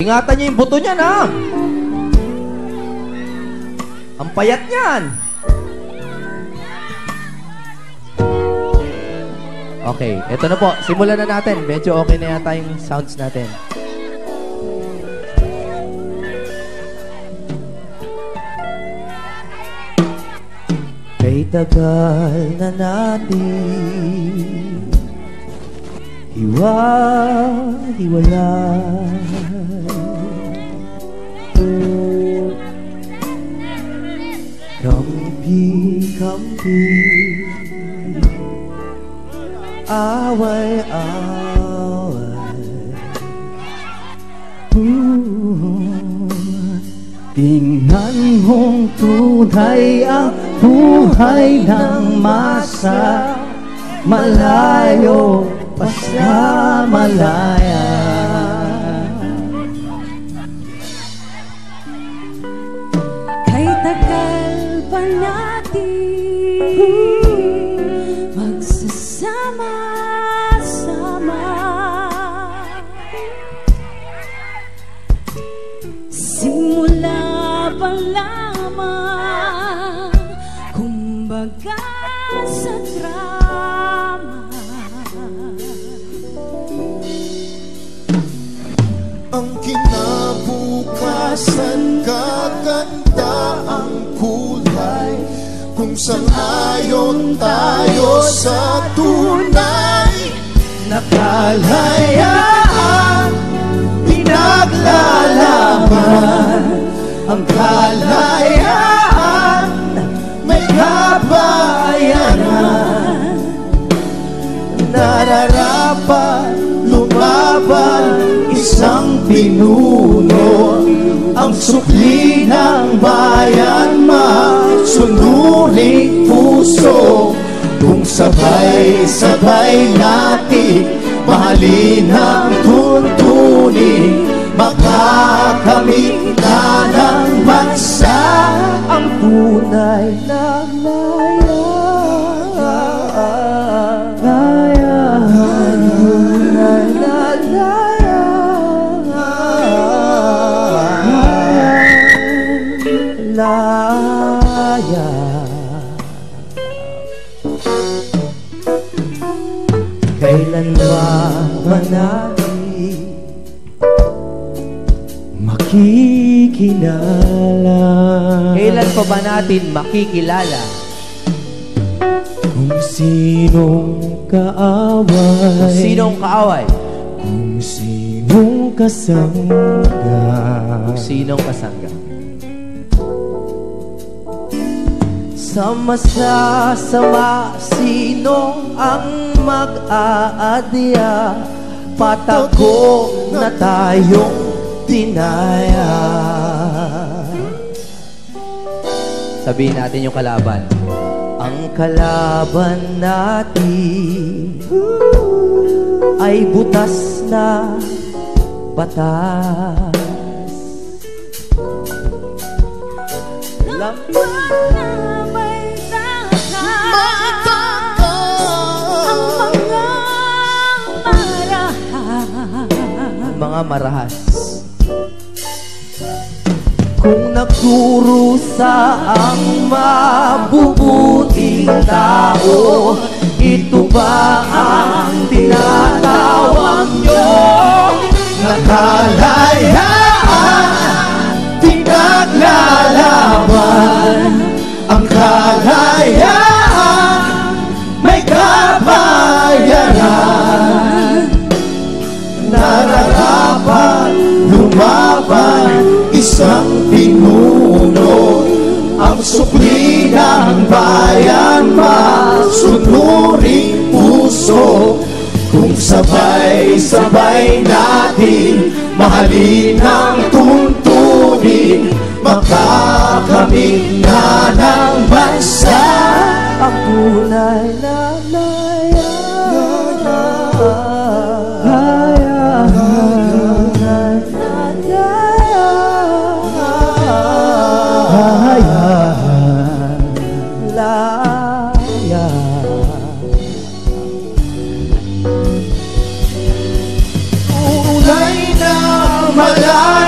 Ingatan niyo yung buto niyan, ha? Ang payat niyan. Okay, eto na po. Simulan na natin. Medyo okay na yata yung sounds natin. Kay tagal na natin hiwa-hiwalay, kampi-kampi, away-away, tingnan mong tunay ang buhay ng masa, malayo pa sa malaya. Kay tagal pa natin magsasama-sama, simula pa lamang, kumbaga sa drama. Ang kinabukasan, gaganda ang kulay, kung sang-ayon tayo sa tunay. Nakalayaan, pinaglalaban ang kalayaan, may kabayaran. Nararapat lumaban, isang pinuno, ang sukli ng bayan, masunuring puso. Kung sabay-sabay natin mahalin ang tuntunin, makakamit na ng bansa ang tunay na laya. Kailan ba natin makikilala? Kailan pa ba natin makikilala kung sinong kaaway? Kung sinong kaaway? Kung sinong kasangga? Kung sinong kasangga? Sama-sama, sino ang mag-aadya? Patago na tayong tinaya. Sabihin natin yung kalaban. Ang kalaban natin ay butas na batas. Mga marahas, kung nagdurusa ang mabubuting tao, ito ba ang tinatawag nyo? Nakalayaan, pinaglalaban ang kalayaan, may kabayaran. Nararapat lumaban, isang pinuno, ang sukli ng bayan, masunuring puso. Kung sabay-sabay natin mahalin ang tuntunin, makakamit na ng bansa ang tunay na laya. Ulay na malayo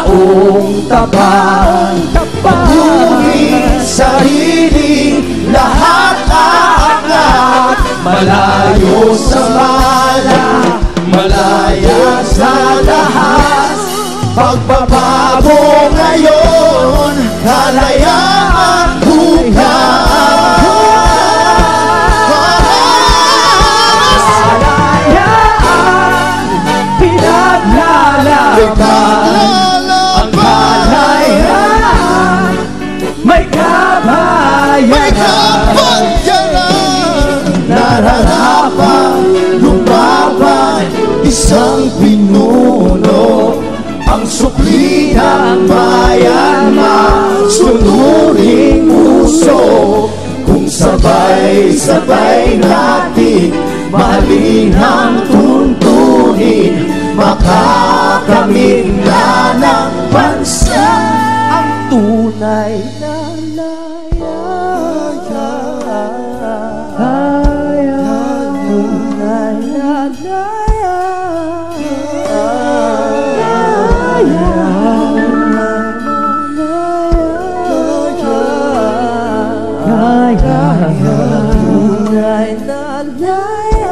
taong tapat. Pagbuhin sarili, lahat aangat. Malayo sa mala, malaya sa lahat. Pagbabago ngayon, kalayaan bukas. Kalayaan, pinaglalaban. Ang kalayaan, may kabayaran. Nararapat lumaban, isang pinuno. Ang sukli ng bayan, masunuring puso. Kung sabay-sabay natin mahalin ang tuntunin, makakamit na ng bansa ang tunay na laya. Tunay na laya.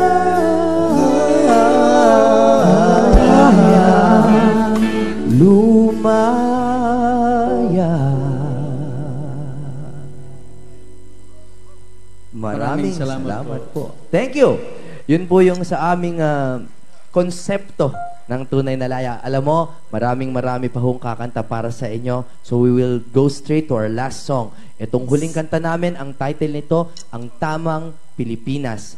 Maraming salamat po. Thank you. Yun po yung sa aming konsepto ng Tunay na Laya. Alam mo, marami pa hong kakanta para sa inyo. So we will go straight to our last song. Itong huling kanta namin, ang title nito, Ang Tamang Pilipinas.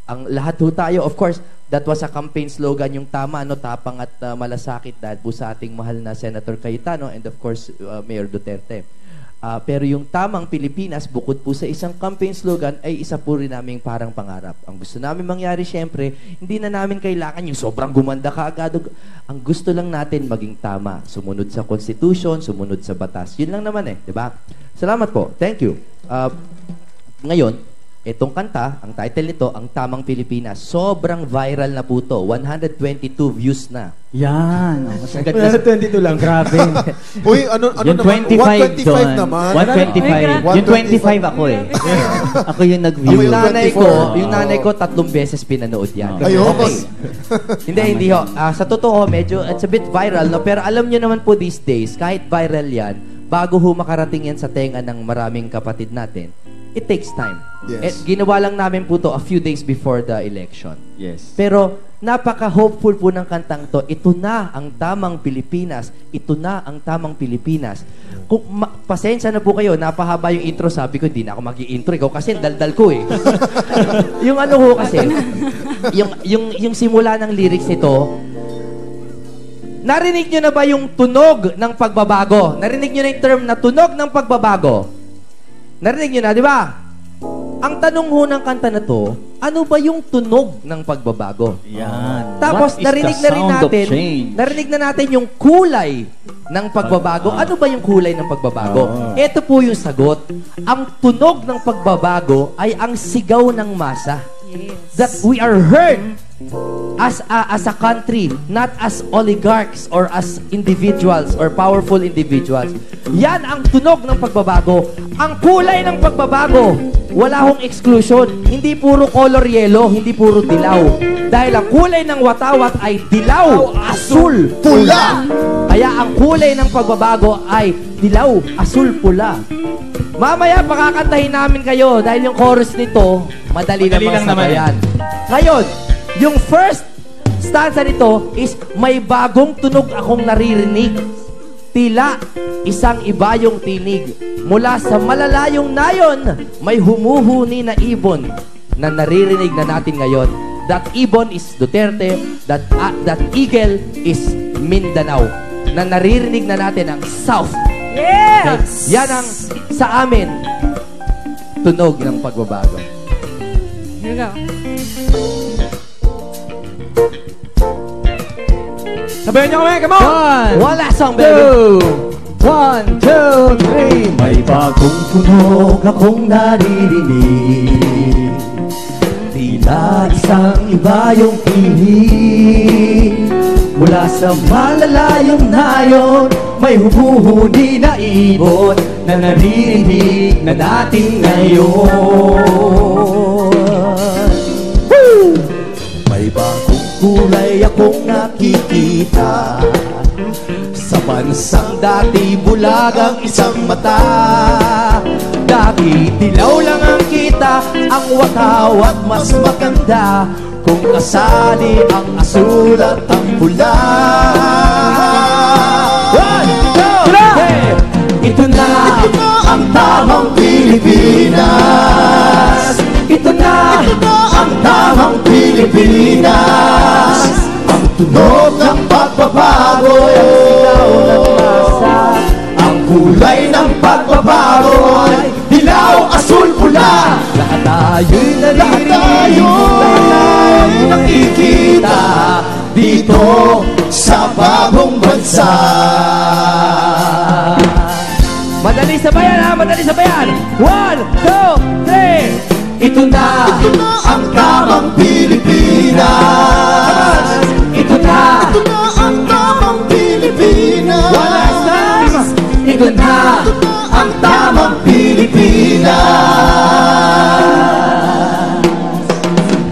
Ang lahat ho tayo, of course, that was a campaign slogan, yung tama, ano, tapang at malasakit dahil po sa ating mahal na Senator Cayetano and of course, Mayor Duterte. Pero yung Tamang Pilipinas, bukod po sa isang campaign slogan, ay isa po rin naming parang pangarap. Ang gusto namin mangyari, syempre, hindi na namin kailangan yung sobrang gumanda ka agad. Ang gusto lang natin maging tama. Sumunod sa Constitution, sumunod sa batas. Yun lang naman eh, di ba? Salamat po. Thank you. Ngayon, itong kanta, ang title nito, Ang Tamang Pilipinas. Sobrang viral na po to. 122 views na. Yan. 122 lang. Grabe. Uy, ano yung naman? 125 naman. 125. Yung 25 ako eh. Ako yung nag-view. Yung nanay ko 3 beses pinanood yan. Ayun. Okay. hindi ho. Sa totoo, medyo, it's a bit viral, no? Pero alam nyo naman po these days, kahit viral yan, bago ho makarating yan sa tenga ng maraming kapatid natin, it takes time. Yes. Ginawa lang namin po to a few days before the election. Yes. Pero napaka-hopeful po ng kantang to. Ito na ang tamang Pilipinas. Ito na ang tamang Pilipinas. Kung pasensya na po kayo, napahaba yung intro. Sabi ko, hindi na ako mag-i-intro. Ikaw kasi daldal ko eh. Yung ano ho kasi, yung simula ng lyrics nito, narinig nyo na ba yung tunog ng pagbabago? Narinig nyo na yung term na tunog ng pagbabago? Narinig nyo na, di ba? Ang tanong ho ng kanta na to, ano ba yung tunog ng pagbabago? Yan. Tapos narinig na natin yung kulay ng pagbabago. Ano ba yung kulay ng pagbabago? Ito po yung sagot. Ang tunog ng pagbabago ay ang sigaw ng masa. Yes. That we are heard as a country, not as oligarchs or as individuals or powerful individuals. Yan ang tunog ng pagbabago. Ang kulay ng pagbabago, wala hong exclusion. Hindi puro color yellow, hindi puro dilaw. Dahil ang kulay ng watawat ay dilaw, asul, pula. Kaya ang kulay ng pagbabago ay dilaw, asul, pula. Mamaya pakakantahin namin kayo dahil yung chorus nito, madali lang naman yan. Ngayon, yung first stanza nito is may bagong tunog akong naririnig. Tila isang iba yung tinig. Mula sa malalayong nayon, may humuhuni na ibon na naririnig na natin ngayon. That ibon is Duterte, that eagle is Mindanao. Na naririnig na natin ang South. Yes! Okay? Yan ang sa amin tunog ng pagbabago. Here we go. Sabayan niyo kami, come on! One last song, baby! 1, 2, 3. May bagong tunog akong naririnig. Tila isang iba yung tinig. Mula sa malalayong nayon, may humuhuni na ibon na naririnig na dating ngayon. Woo! May bagong kulay akong nakikita sa bansang dati bulag ang isang mata. Dati dilaw lang ang kita, ang wakaw at mas maganda kung kasali ang asul at ang pula. One, two, three! Ito na ang tamang Pilipinas. Ito na ang tamang Pilipinas. Ang tunog ng pagbabago, sigaw ng masa. Ang kulay ng pagbabago ay dilaw, asul, pula. Lahat tayo'y naririnig, lahat tayo'y nakikita dito sa bagong bansa. Madali sabayan ha, madali sabayan. 1, 2, 3. Ito na ang tamang Pilipinas. Ito na ang tamang Pilipinas. one last time. Ito na ang tamang Pilipinas.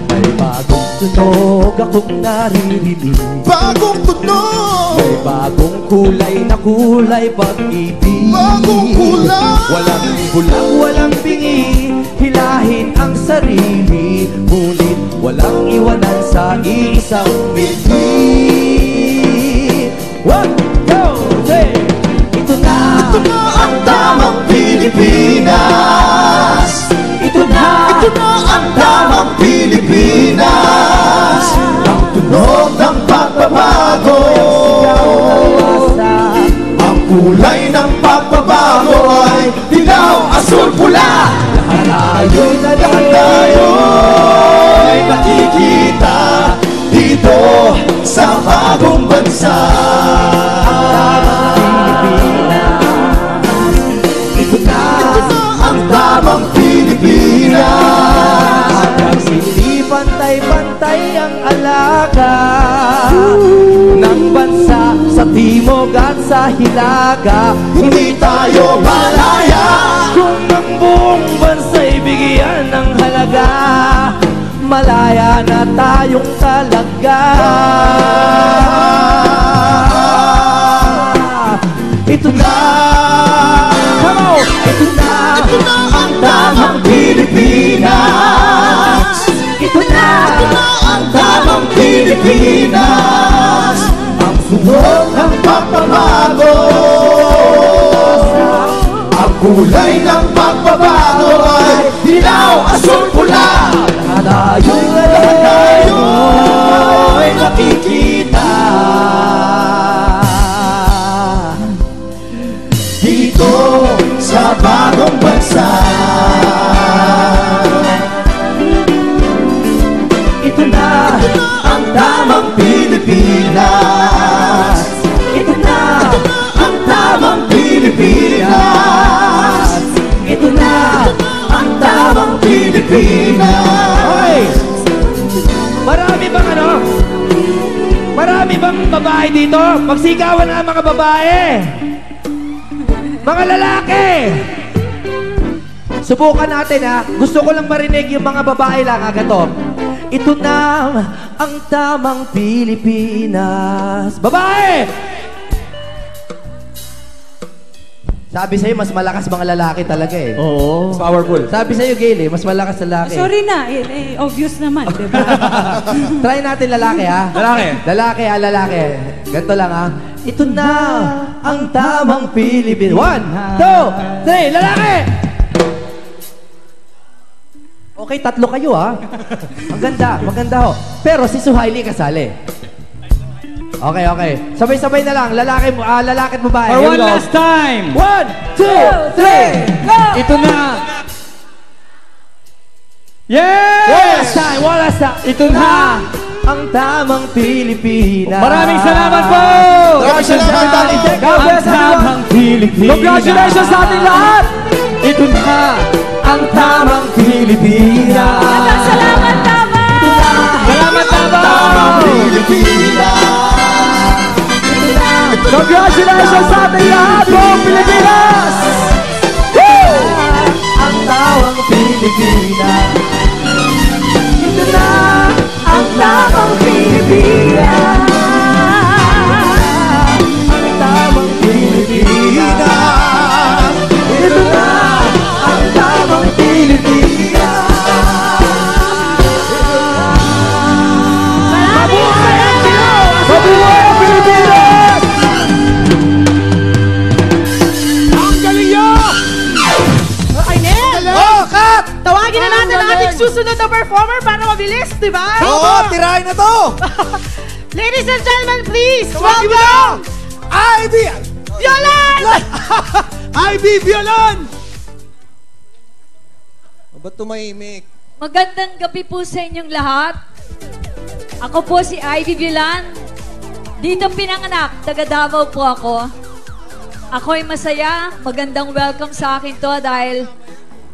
May bagong tunog akong naririnig. Bagong tunog. May bagong kulay na kulay pag-ibig. Bagong kulay. Walang bulag, walang bingi, hilahin ang sarili, ngunit walang iwanan sa isang midhi. 1, 2, 3. Ito na ang tamang Pilipinas. Ito na ang tamang Pilipinas. Ang tunog ng pagbabago. Ang kulay ng pagbabago ay dilaw, asul, pula. Lahat tayo'y Tayo'y nakikita dito sa bagong bansa. Ito na ang tamang Pilipinas. hanggang hindi pantay-pantay ang alaga ng bansa sa timog at sa hilaga. Hindi tayo malaya Kung ang buong bansa'y bigyan ng halaga, malaya na tayong talaga. Ito na, come on! Ito na ang tamang Pilipinas. Ito na Ang tamang Pilipinas. Ang sunod ng pagbabago. Ang kulay ng pagbabago ay dilaw, asul, pula. Tayo'y nakikita dito sa bagong bansa. Ito na Ang tamang Pilipinas. Ito na Ang tamang Pilipinas. Ito na Ang tamang Pilipinas. Hoy! Marami bang ano? Marami bang babae dito? Magsigawan na ang mga babae! Mga lalaki! Subukan natin ha. Gusto ko lang marinig yung mga babae lang agad to. Ito na ang tamang Pilipinas. Babae! Sabi sa'yo, mas malakas mga lalaki talaga eh. Oo. Powerful. Sabi sa'yo, Gayle, mas malakas lalaki. Sorry na, obvious naman, di ba? Try natin lalaki ha. Lalaki ha, lalaki. Ganito lang ha. Ito na ang tamang Pilipinas. 1, 2, 3, lalaki! Okay, tatlo kayo ha. Ang ganda, maganda ho. Pero si Suhaili kasali. Okay, okay. Sabay-sabay na lang. Lalaki at babae. For Here one we go. last time. 1, 2, 3, go! Ito na. Yes! One last time, one last time. Ito na. Ang tamang Pilipinas. Maraming salamat po. Maraming salamat, Daddy. God bless Ang everyone. tamang Pilipinas. Congratulations sa ating lahat. Ito na. Ang tamang Pilipinas. Salamat, Tama! Salamat, Tama. Pilipinas. Congratulations sa ating lahat, buong Pilipinas! Woo! Ang tawang Pilipinas. Ito na ang tawang Pilipinas. Ang tawang Pilipinas. Ito na ang tawang Pilipinas. Mabuhay ang Pilipinas! Ang galing nyo! Aynel! Oh, cut! Tawagin na natin ang ating susunod na performer para mabilis, di ba? Oo, tirahin na to! Ladies and gentlemen, please, Tawagin mo na! welcome! Ivy! Violan! Ivy Violon! Ba't tumahimik? Magandang gabi po sa inyong lahat. Ako po si Ivy Violan. Dito pinanganak, taga Davao po ako. Ako'y masaya, magandang welcome sa akin to dahil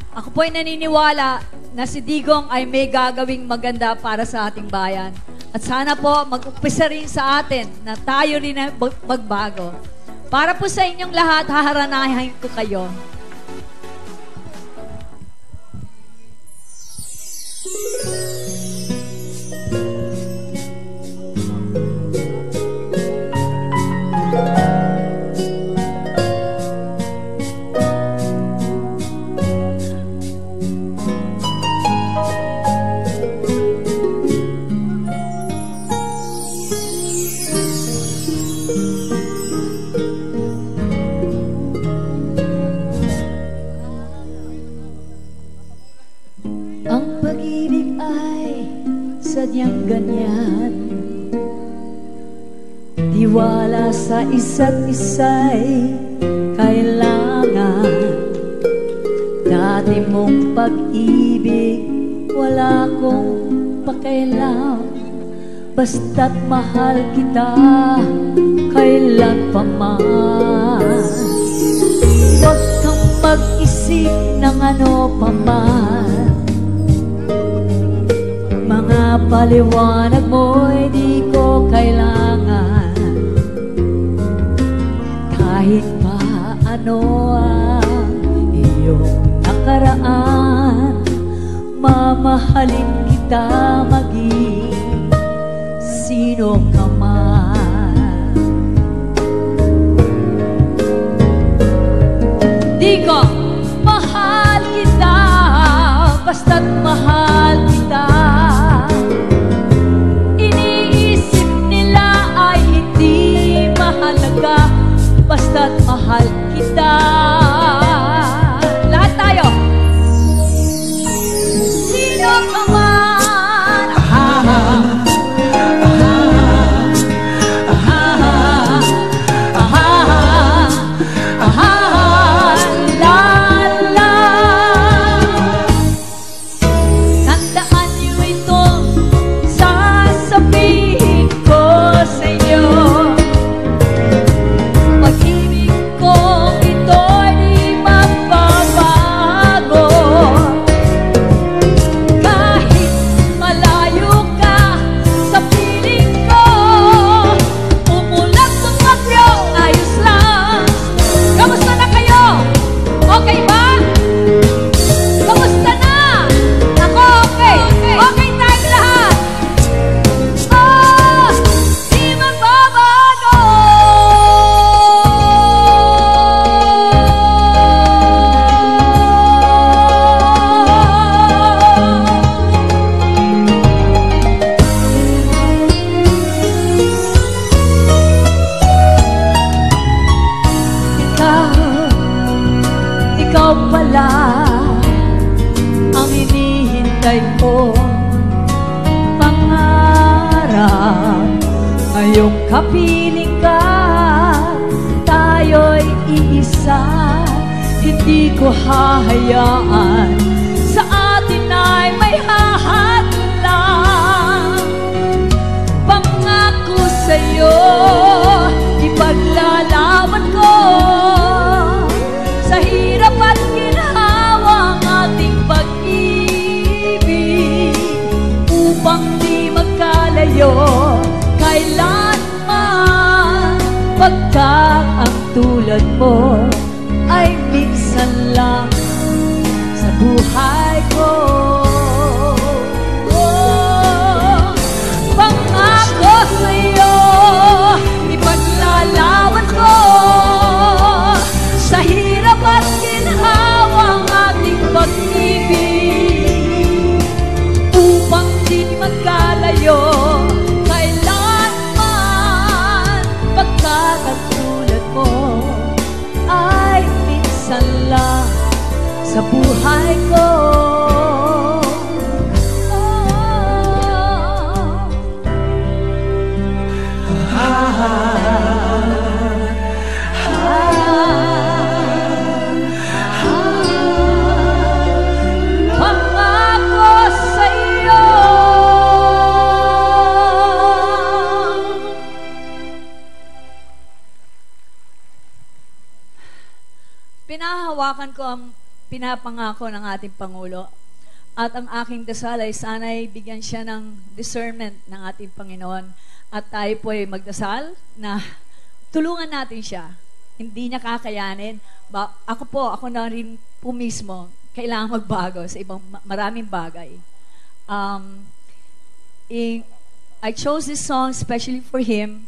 ako po'y naniniwala na si Digong ay may gagawing maganda para sa ating bayan. At sana po mag-umpisa rin sa atin na tayo rin na magbago. Para po sa inyong lahat, haharanahin ko kayo. Ang pag-ibig ay sadyang ganyan. Tiwala sa isa't isa'y kailangan. Dati mong pag-ibig, wala kong pakialam. Basta't mahal kita, kailan pa man. Huwag kang mag-isip ng ano pa man. Mga paliwanag mo'y di ko kailangan. Kahit pa ano ang iyong nakaraan, mamahalin kita maging sino ka man. Di ko mahal kita, basta't mahal kita. Iniisip nila ay hindi mahalaga, basta't mahal kita. Lahat tayo. Sino ka man? Tandaan niyo ito, sasabihin ko sa inyo. Pag-ibig kong ito'y di magbabago. Kahit malayo ka sa piling ko, umulan ng bagyo, ayos lang. Kamusta na kayo? Okay ba? Kamusta na? Ako okay. Okay tayong lahat. Oh, di magbabago. Ikaw pala ang hinihintay ko, pangarap. Ngayong kapiling ka, tayo'y iisa. Hindi ko hahayaan sa atin ay may hahadlang. Pangako sa'yo, ipaglalaban ko sa hirap at ginhawa ang ating pag-ibig, upang di magkalayo kailanman. Pagkat ang tulad mo ay minsan lang sa buhay ko. Oh, pangako sa'yo, ipaglalaban ko sa hirap at ginhawang ating pag-ibig, upang di magkalayo kailanman, pagkat ang tulad mo ay minsan lang sa buhay ko. Pangako sa'yo. Pinahawakan ko ang pinapangako ng ating Pangulo. At ang aking dasal ay sana'y bigyan siya ng discernment ng ating Panginoon. At tayo po ay magdasal na tulungan natin siya. Hindi niya kakayanin. Ako na rin po mismo, kailangan magbago sa ibang maraming bagay. I chose this song especially for him,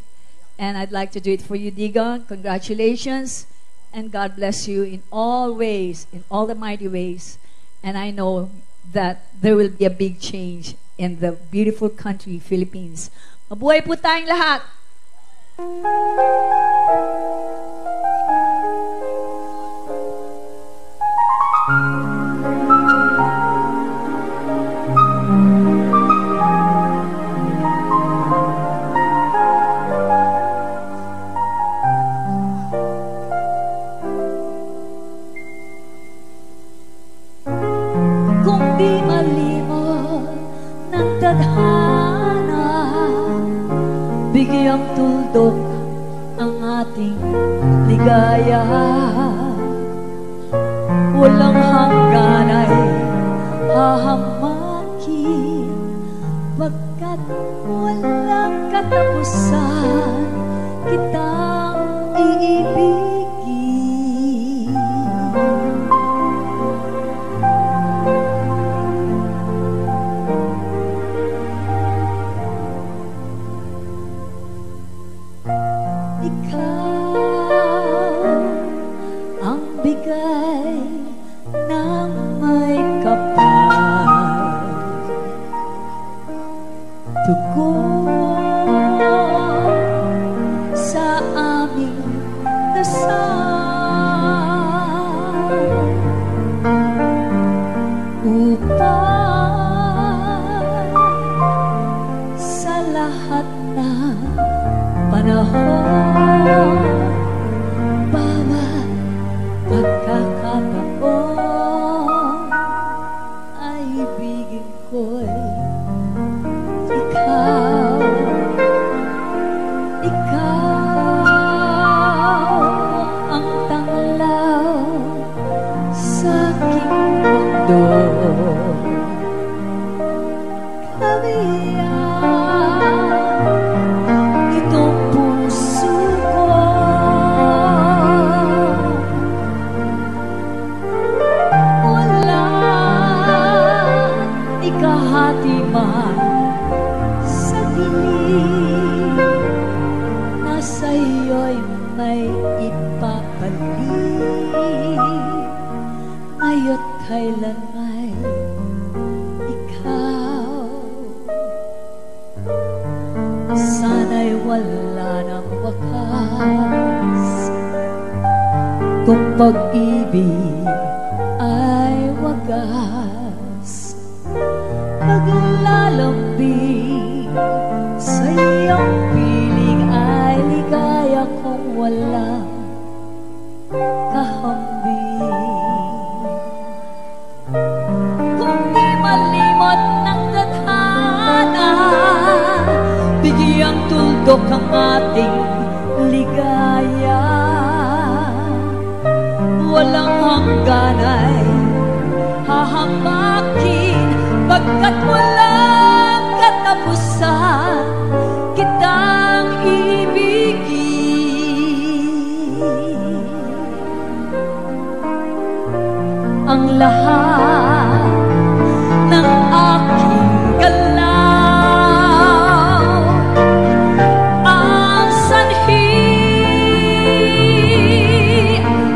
and I'd like to do it for you, Digon. Congratulations. And God bless you in all ways, in all the mighty ways. And I know that there will be a big change in the beautiful country, Philippines. Mabuhay po tayong lahat! Bigyang tuldok ang ating ligaya, walang hanggan ay hahamakin, pagkat walang katapusan kitang iibigin. Sa aming dasal, upang sa lahat ng panahon, bawat pagkakataon ay ibigin ko'y itong puso ko, walang ikahati man sa dilim, na sa'yo'y may ipapalit, ngayo't kailan ay sana'y wala ng wakas, kung pag-ibig ay wagas, paglalambing sa iyong piling ay ligaya kung walang kahambing. Kung di malimot ng tadhana, bigyang tuldok ang ating ligaya, walang hanggan ay hahamakin, pagkat walang katapusan kitang ibigin. lahat ng aking galaw. Ang sanhi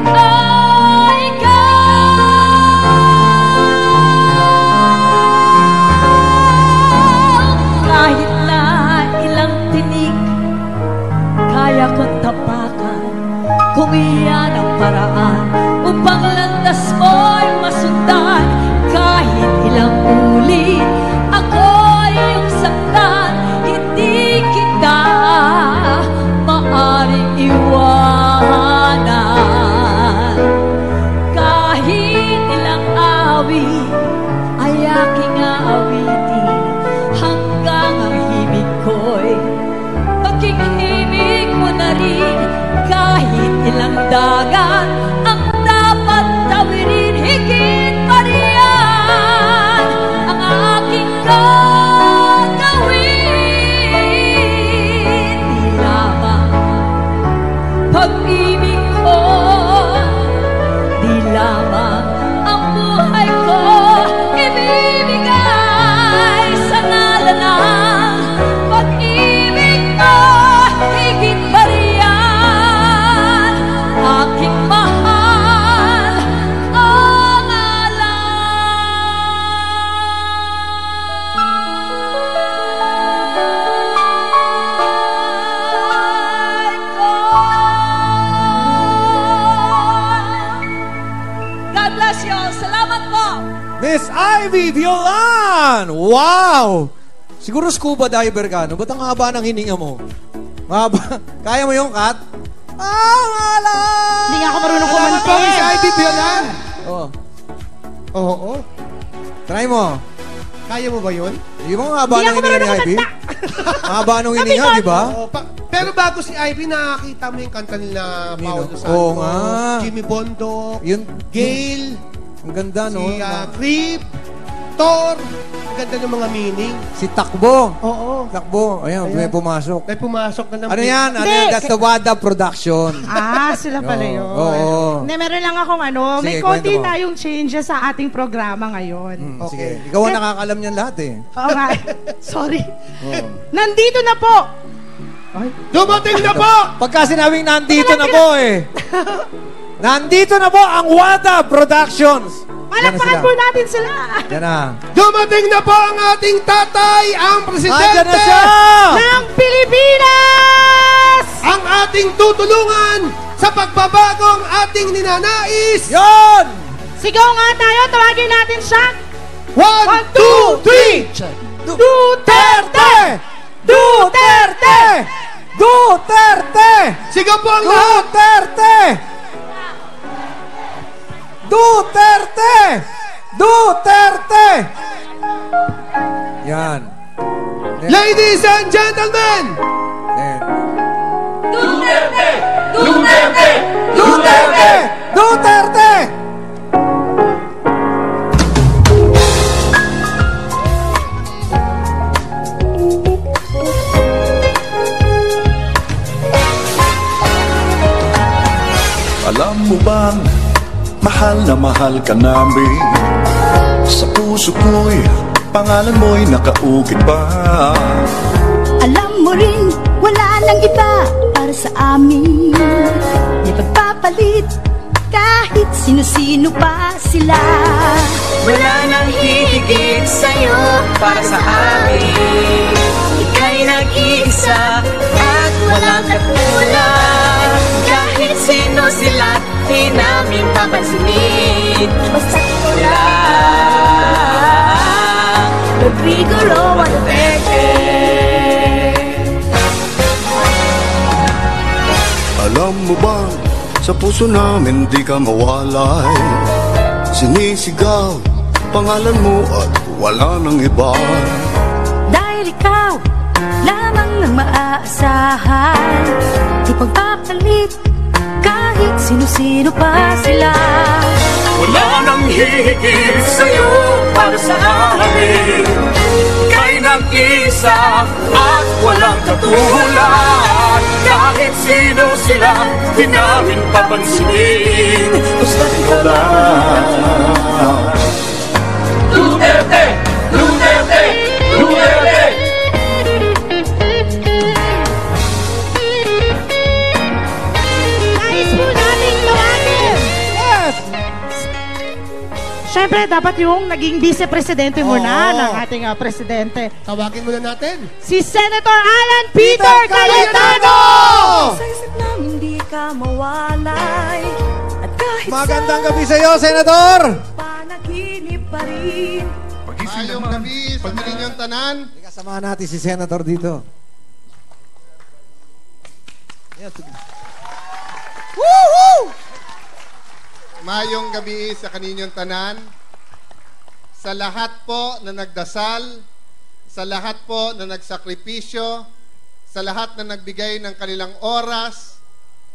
ay ikaw. Kahit na ilang tinig kaya kong tapakan, kung iyan ang paraan upang landas mo'y masundan. Kahit ilang ulit ako'y iyong saktan, hindi kita maaring iwanan. Kahit ilang awit ay aking aawitin, hanggang ang himig ko'y maging himig mo na rin. Kahit ilang dagat ang dapat tawirin, higit pa riyan ang aking gagawin. Di lamang pag-ibig ko, di lamang ang buhay ko ibibigay sa ngalan ng pag-ibig mo. Higit pa riyan aking mahal ang alay ko. God bless you all. Salamat po. Miss Ivy Violan! Wow! Siguro scuba diver ka, no? Ba't ang haba ng hininga mo? Mahaba. Kaya mo yung kat? Ala! Hindi nga ako marunong Alam mo kumanta. ba, Miss Ivy Violan? Oo. Oo. Try mo. Kaya mo ba yun? Di ba ang haba ng hininga ni Ivy? Haba ng hininga, di ba? Oo, pero bago si Ivy, nakakita mo yung kanta nila Paolo Santos, Oo nga. Jimmy Bondo, Yun, Gail, ang ganda, no? si Creep, Thor. Ang ganda ng mga meaning. Si Takbo. Oo. Takbo. Ayan, may pumasok. May pumasok na ng Ano yan? Ano yan? That's the WADA production. Sila pala yun. Oo. Hindi, meron lang akong may Sige, konti kwento mo. tayong changes sa ating programa ngayon. Sige. Ikaw ang nakakalam niyan lahat eh. Oo nga. Sorry. Nandito na po. Dumating na po! Pagka sinabing nandito na po eh. Nandito na po ang WADA Productions. Palakpakan po natin sila. Yan na. Dumating na po ang ating tatay, ang Andyan presidente na siya! Ng Pilipinas! ang ating tutulungan sa pagbabagong ating ninanais. Yon! Sigaw nga tayo. Tawagin natin siya. 1, 2, 3! Duterte! Duterte! Duterte! Sigaw po ang lahat! Duterte! Duterte! Duterte! Yan. Ladies and gentlemen! Yan. Duterte! Duterte! Duterte! Duterte! Alam mo bang mahal na mahal ka namin? Sa puso ko'y pangalan mo'y nakaukit pa. Alam mo rin, wala nang iba para sa amin. May pagpapalit kahit sino-sino pa sila. Wala nang hihigit sa'yo para sa amin. Ika'y nag-iisa at walang katulad. Kahit sino sila, di namin papansinin. Basta ikaw lang, Rodrigo Roa Duterte. Alam mo ba, sa puso namin di ka mawalay. Sinisigaw, pangalan mo at wala nang iba. Dahil ikaw lamang ang maaasahan. Di pagpapalit kahit sino-sino pa sila. Wala nang hihigit sa'yo para sa amin. Ika'y nag-isa at walang katulad. Kahit sino sila, di namin papansinin. Basta ikaw lang. Duterte! Duterte! Duterte! Nais po nating tawagin. Yes! Siyempre, dapat yung naging vice-presidente muna Oo. ng ating presidente. Tawagin muna natin. Si Senator Alan Peter Cayetano! Sa isip namin di ka mawalay. At kahit Magandang gabi sa iyo, Senador! panaginip pa rin. Mayong gabi sa kaninyong tanan. Kasamahan natin si Senator dito. Mayong gabi sa kaninyong tanan. Sa lahat po na nagdasal, sa lahat po na nagsakripisyo, sa lahat na nagbigay ng kanilang oras,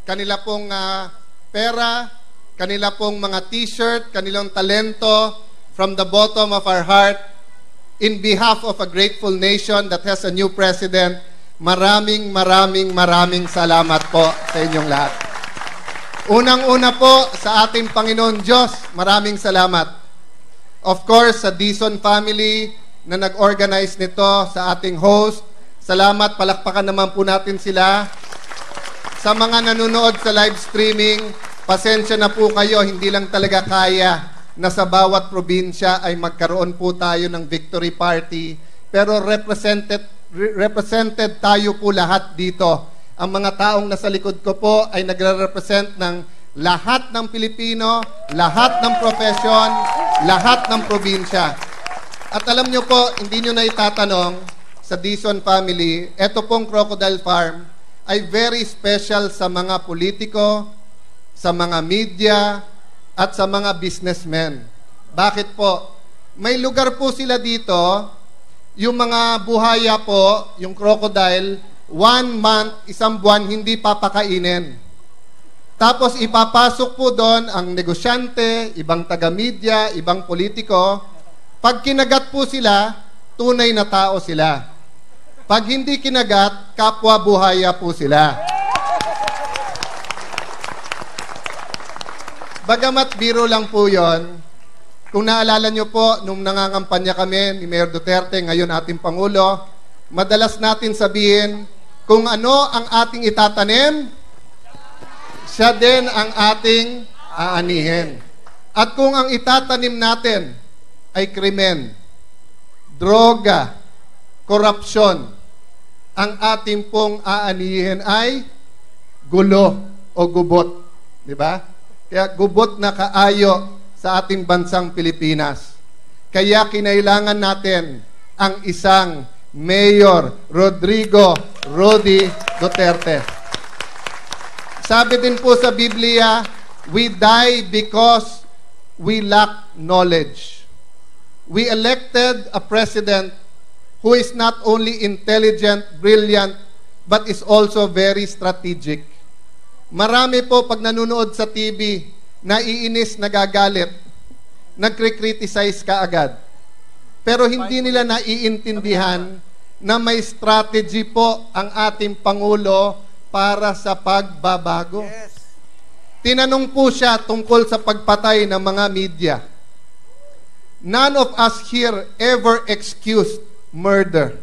kanila pong pera, kanila pong mga t-shirt, kanilang talento, from the bottom of our heart, in behalf of a grateful nation that has a new president, maraming salamat po sa inyong lahat. Unang-una po sa ating Panginoon Diyos, maraming salamat. Of course, sa Dizon family na nag-organize nito, sa ating host, salamat, palakpakan naman po natin sila. Sa mga nanonood sa live streaming, pasensya na po kayo, hindi lang talaga kaya na sa bawat probinsya ay magkaroon po tayo ng victory party. Pero represented tayo po lahat dito. Ang mga taong nasa likod ko po ay nagre-represent ng lahat ng Pilipino, lahat ng profesyon, lahat ng probinsya. At alam nyo po, hindi nyo na itatanong sa Dizon family, eto pong Crocodile Farm ay very special sa mga politiko, sa mga media, at sa mga businessmen. Bakit po? May lugar po sila dito, yung mga buhaya po, yung crocodile, 1 month, 1 buwan, hindi papakainin. Tapos ipapasok po doon ang negosyante, ibang taga-media, ibang politiko. Pag kinagat po sila, tunay na tao sila. Pag hindi kinagat, kapwa buhaya po sila. Bagamat biro lang po yon, kung naalala nyo po, nung nangangampanya kami ni Mayor Duterte, ngayon ating Pangulo, madalas natin sabihin, kung ano ang ating itatanim, siya din ang ating aanihin. At kung ang itatanim natin ay krimen, droga, korupsyon, ang ating pong aanihin ay gulo o gubot. Di ba? Kaya gubot na kaayo sa ating bansang Pilipinas. Kaya kinailangan natin ang isang Mayor Rodrigo Rody Duterte. Sabi din po sa Biblia, we die because we lack knowledge. We elected a president who is not only intelligent, brilliant, but is also very strategic. Marami po pag nanonood sa TV, naiinis, nagagalit, nagkri-criticize ka agad. Pero hindi nila naiintindihan na may strategy po ang ating Pangulo para sa pagbabago. Yes. Tinanong po siya tungkol sa pagpatay ng mga media. None of us here ever excused murder.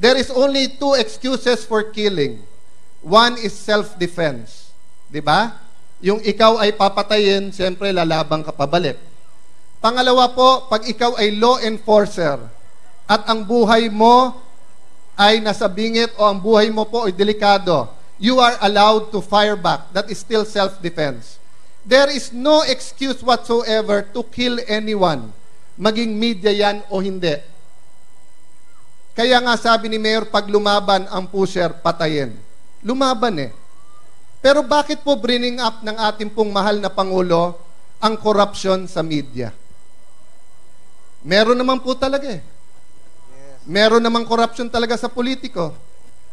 There is only 2 excuses for killing. One is self-defense. Diba? Yung ikaw ay papatayin, siyempre lalabang ka pabalik. Pangalawa po, pag ikaw ay law enforcer at ang buhay mo ay nasa bingit o ang buhay mo po ay delikado, you are allowed to fire back. That is still self-defense. There is no excuse whatsoever to kill anyone, maging media yan o hindi. Kaya nga sabi ni Mayor, pag lumaban ang pusher, patayin. Lumaban eh. Pero bakit po bringing up ng ating pong mahal na Pangulo ang corruption sa media? Meron naman po talaga eh. Meron namang corruption talaga sa politiko.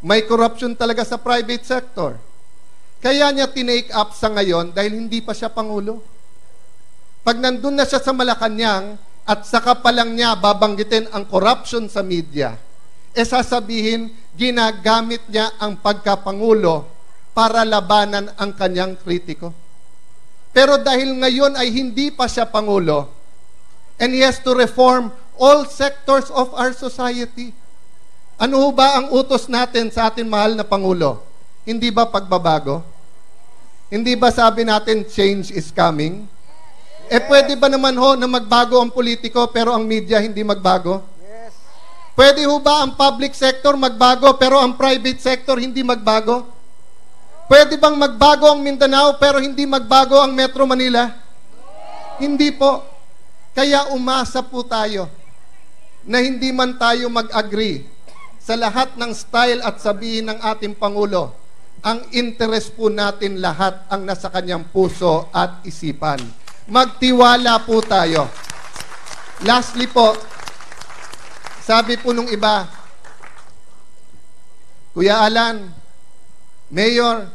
May corruption talaga sa private sector. Kaya niya tinake up sa ngayon dahil hindi pa siya Pangulo. Pag nandun na siya sa Malacanang at saka pa lang niya babanggitin ang corruption sa media, sasabihin, ginagamit niya ang pagkapangulo para labanan ang kanyang kritiko. Pero dahil ngayon ay hindi pa siya pangulo, and he has to reform all sectors of our society. Ano ba ang utos natin sa ating mahal na Pangulo? Hindi ba pagbabago? Hindi ba sabi natin change is coming? Pwede ba naman na magbago ang politiko pero ang media hindi magbago? Pwede ba ang public sector magbago pero ang private sector hindi magbago? Pwede bang magbago ang Mindanao pero hindi magbago ang Metro Manila? Hindi po. Kaya umasa po tayo na hindi man tayo mag-agree sa lahat ng style at sabihin ng ating Pangulo, ang interest po natin lahat ang nasa kanyang puso at isipan. Magtiwala po tayo. Lastly po, sabi po nung iba, Kuya Alan, Mayor,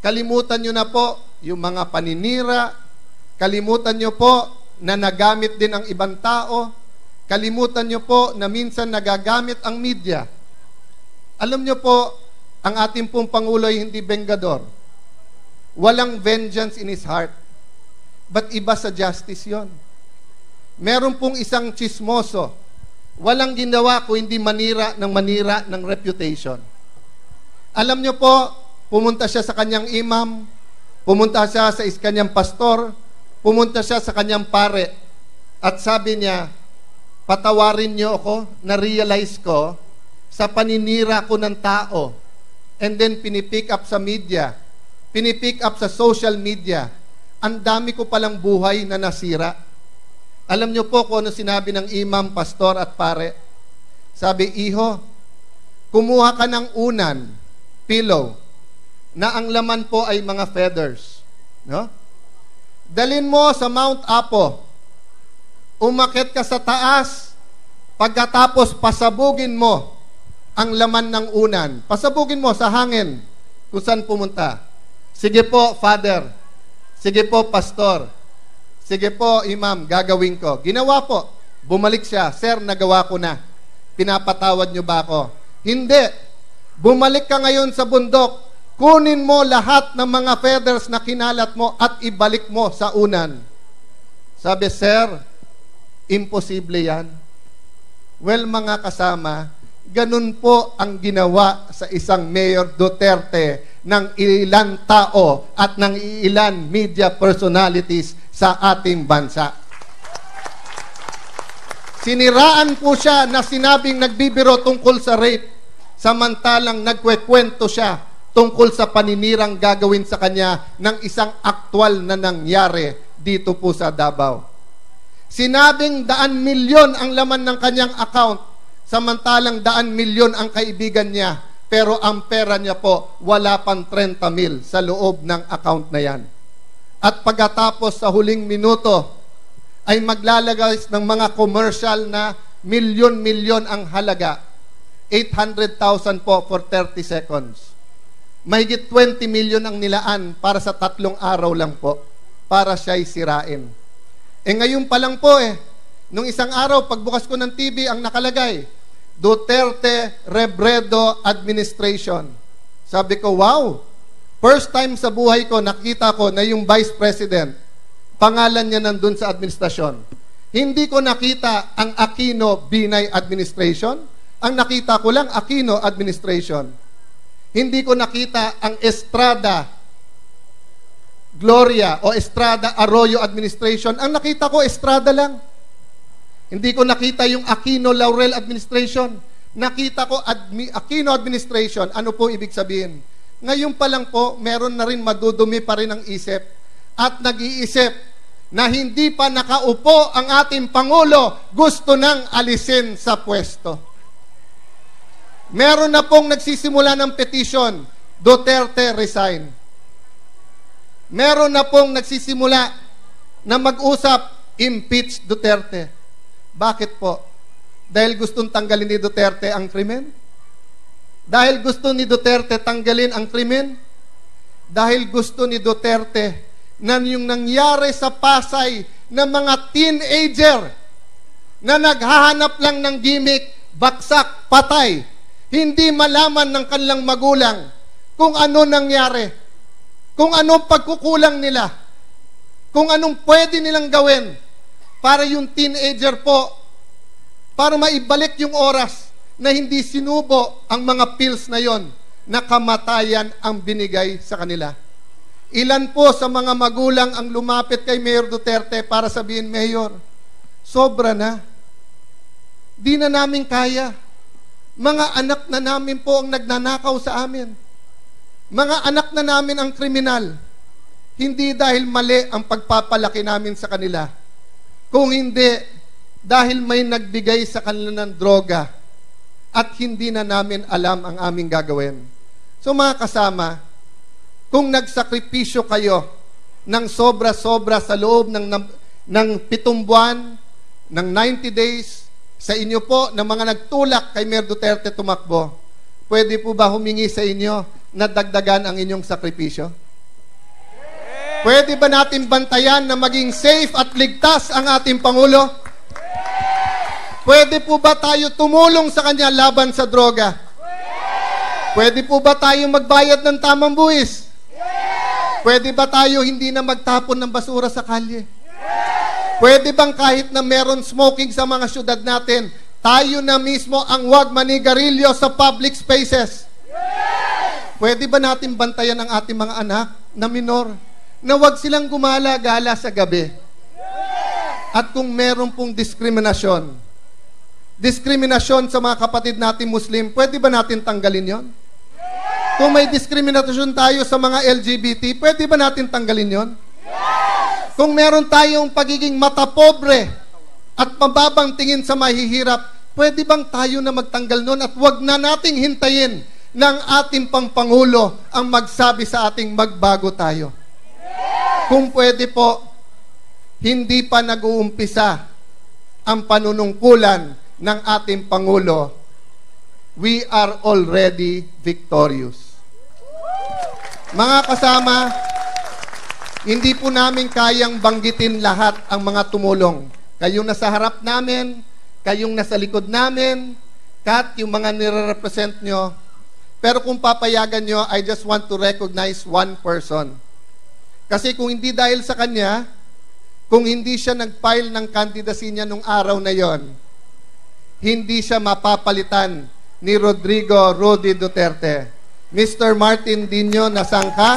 kalimutan nyo na po yung mga paninira, kalimutan nyo po na nagamit din ang ibang tao, kalimutan nyo po na minsan nagagamit ang media. Alam nyo po, ang ating pong Pangulo ay hindi bengador. Walang vengeance in his heart. But iba sa justice yon. Meron pong isang chismoso, walang ginawa kung hindi manira ng reputation. Alam nyo po, pumunta siya sa kanyang imam, pumunta siya sa kanyang pastor, pumunta siya sa kanyang pare, at sabi niya, patawarin niyo ako, na-realize ko, sa paninira ko ng tao, and then pinipick up sa media, pinipick up sa social media, ang dami ko palang buhay na nasira. Alam niyo po kung ano sinabi ng imam, pastor at pare? Sabi, iho, kumuha ka ng unan, pillow, na ang laman po ay mga feathers. No? Dalin mo sa Mount Apo, umakyat ka sa taas, pagkatapos pasabugin mo ang laman ng unan. Pasabugin mo sa hangin kung saan pumunta. Sige po, Father. Sige po, Pastor. Sige po, Imam, gagawin ko. Ginawa po. Bumalik siya. Sir, nagawa ko na. Pinapatawad niyo ba ako? Hindi. Bumalik ka ngayon sa bundok. Kunin mo lahat ng mga feathers na kinalat mo at ibalik mo sa unan. Sabi, Sir, imposible yan. Well, mga kasama, ganun po ang ginawa sa isang Mayor Duterte ng ilang tao at ng ilan media personalities sa ating bansa. Siniraan po siya na sinabing nagbibiro tungkol sa rape, samantalang nagkwekwento siya tungkol sa paninirang gagawin sa kanya ng isang aktwal na nangyari dito po sa Davao. Sinabing 100 milyon ang laman ng kanyang account, samantalang 100 milyon ang kaibigan niya, pero ang pera niya po, wala pang 30 mil sa loob ng account na yan. At pagkatapos sa huling minuto, ay maglalagay ng mga commercial na milyon-milyon ang halaga. 800,000 po for 30 seconds. Mahigit 20 million ang nilaan para sa 3 araw lang po, para siya'y sirain. Ngayon pa lang po nung isang araw, pagbukas ko ng TV, ang nakalagay, Duterte Rebredo Administration. Sabi ko, wow! First time sa buhay ko, nakita ko na yung Vice President, pangalan niya nandun sa administrasyon. Hindi ko nakita ang Aquino Binay Administration. Ang nakita ko lang, Aquino Administration. Hindi ko nakita ang Estrada Gloria o Estrada Arroyo Administration. Ang nakita ko, Estrada lang. Hindi ko nakita yung Aquino Laurel Administration. Nakita ko Aquino Administration. Ano po ibig sabihin? Ngayon pa lang po, meron na rin madudumi pa rin ang isip at nag-iisip na hindi pa nakaupo ang ating Pangulo, gusto nang alisin sa pwesto. Meron na pong nagsisimula ng petition, Duterte resign. Meron na pong nagsisimula na mag-usap, impeach Duterte. Bakit po? Dahil gustong tanggalin ni Duterte ang krimen? Dahil gusto ni Duterte tanggalin ang krimen? Dahil gusto ni Duterte na yung nangyari sa Pasay na mga teenager na naghahanap lang ng gimmick, baksak, patay. Hindi malaman ng kanilang magulang kung ano nangyari, kung anong pagkukulang nila, kung anong pwede nilang gawin para yung teenager po, para maibalik yung oras na hindi sinubo ang mga pills na yon, na kamatayan ang binigay sa kanila. Ilan po sa mga magulang ang lumapit kay Mayor Duterte para sabihin, Mayor, sobra na. Di na namin kaya. Mga anak na namin po ang nagnanakaw sa amin. Mga anak na namin ang kriminal. Hindi dahil mali ang pagpapalaki namin sa kanila. Kung hindi, dahil may nagbigay sa kanila ng droga at hindi na namin alam ang aming gagawin. So mga kasama, kung nagsakripisyo kayo ng sobra-sobra sa loob ng 7 buwan, ng 90 days, sa inyo po na mga nagtulak kay Mayor Duterte tumakbo, pwede po ba humingi sa inyo na dagdagan ang inyong sakripisyo? Pwede ba natin bantayan na maging safe at ligtas ang ating Pangulo? Pwede po ba tayo tumulong sa kanya laban sa droga? Pwede po ba tayo magbayad ng tamang buwis? Pwede ba tayo hindi na magtapon ng basura sa kalye? Pwede bang kahit na meron smoking sa mga syudad natin, tayo na mismo ang wag manigarilyo sa public spaces? Pwede ba natin bantayan ang ating mga anak na minor, na wag silang gumala-gala sa gabi? At kung meron pong diskriminasyon sa mga kapatid natin Muslim, pwede ba natin tanggalin yon? Kung may diskriminasyon tayo sa mga LGBT, pwede ba natin tanggalin yon? Kung meron tayong pagiging matapobre at mababang tingin sa mahihirap, pwede bang tayo na magtanggal nun at wag na nating hintayin ng ating Pangulo ang magsabi sa ating magbago tayo? Kung pwede po, hindi pa nag-uumpisa ang panunungkulan ng ating Pangulo, we are already victorious. Mga kasama, hindi po namin kayang banggitin lahat ang mga tumulong. Kayong nasa harap namin, kayong nasa likod namin, kat yung mga nire-represent nyo. Pero kung papayagan nyo, I just want to recognize one person. Kasi kung hindi dahil sa kanya, kung hindi siya nag-file ng candidacy niya nung araw na yon, hindi siya mapapalitan ni Rodrigo Rudy Duterte. Mr. Martin Dino, nasaan ka?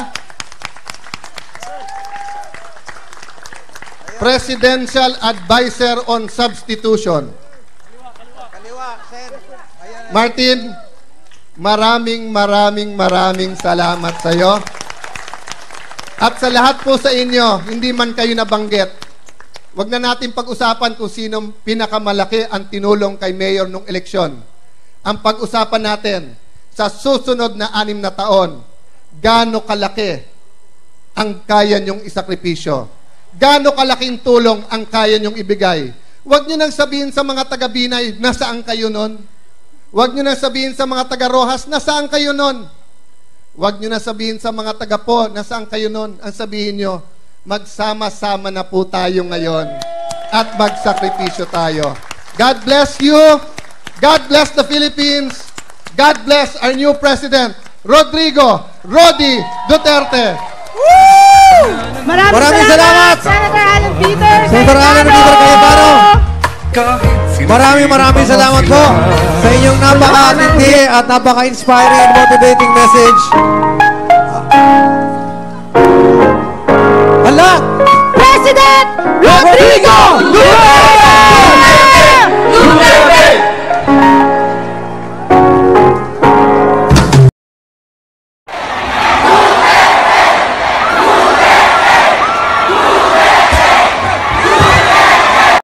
Presidential Advisor on Substitution. Martin, maraming salamat sa iyo. At sa lahat po sa inyo, hindi man kayo nabanggit, wag na natin pag-usapan kung sino pinakamalaki ang tinulong kay Mayor nung eleksyon. Ang pag-usapan natin, sa susunod na 6 na taon, gaano kalaki ang kaya niyong isakripisyo? Gaano kalaking tulong ang kaya niyong ibigay? Huwag niyo nang sabihin sa mga taga-Binay, nasaan kayo nun? Huwag niyo nang sabihin sa mga taga-Rojas, nasaan kayo nun? Huwag niyo nang sabihin sa mga taga-Po, nasaan kayo nun? Ang sabihin niyo, magsama-sama na po tayo ngayon at magsakripisyo tayo. God bless you. God bless the Philippines. God bless our new President, Rodrigo Rudy Duterte. Maraming salamat! Senator Alan Peter! Senator Alan Peter Cayetano! Maraming salamat po sa inyong napaka-atindi at napaka-inspiring and motivating message.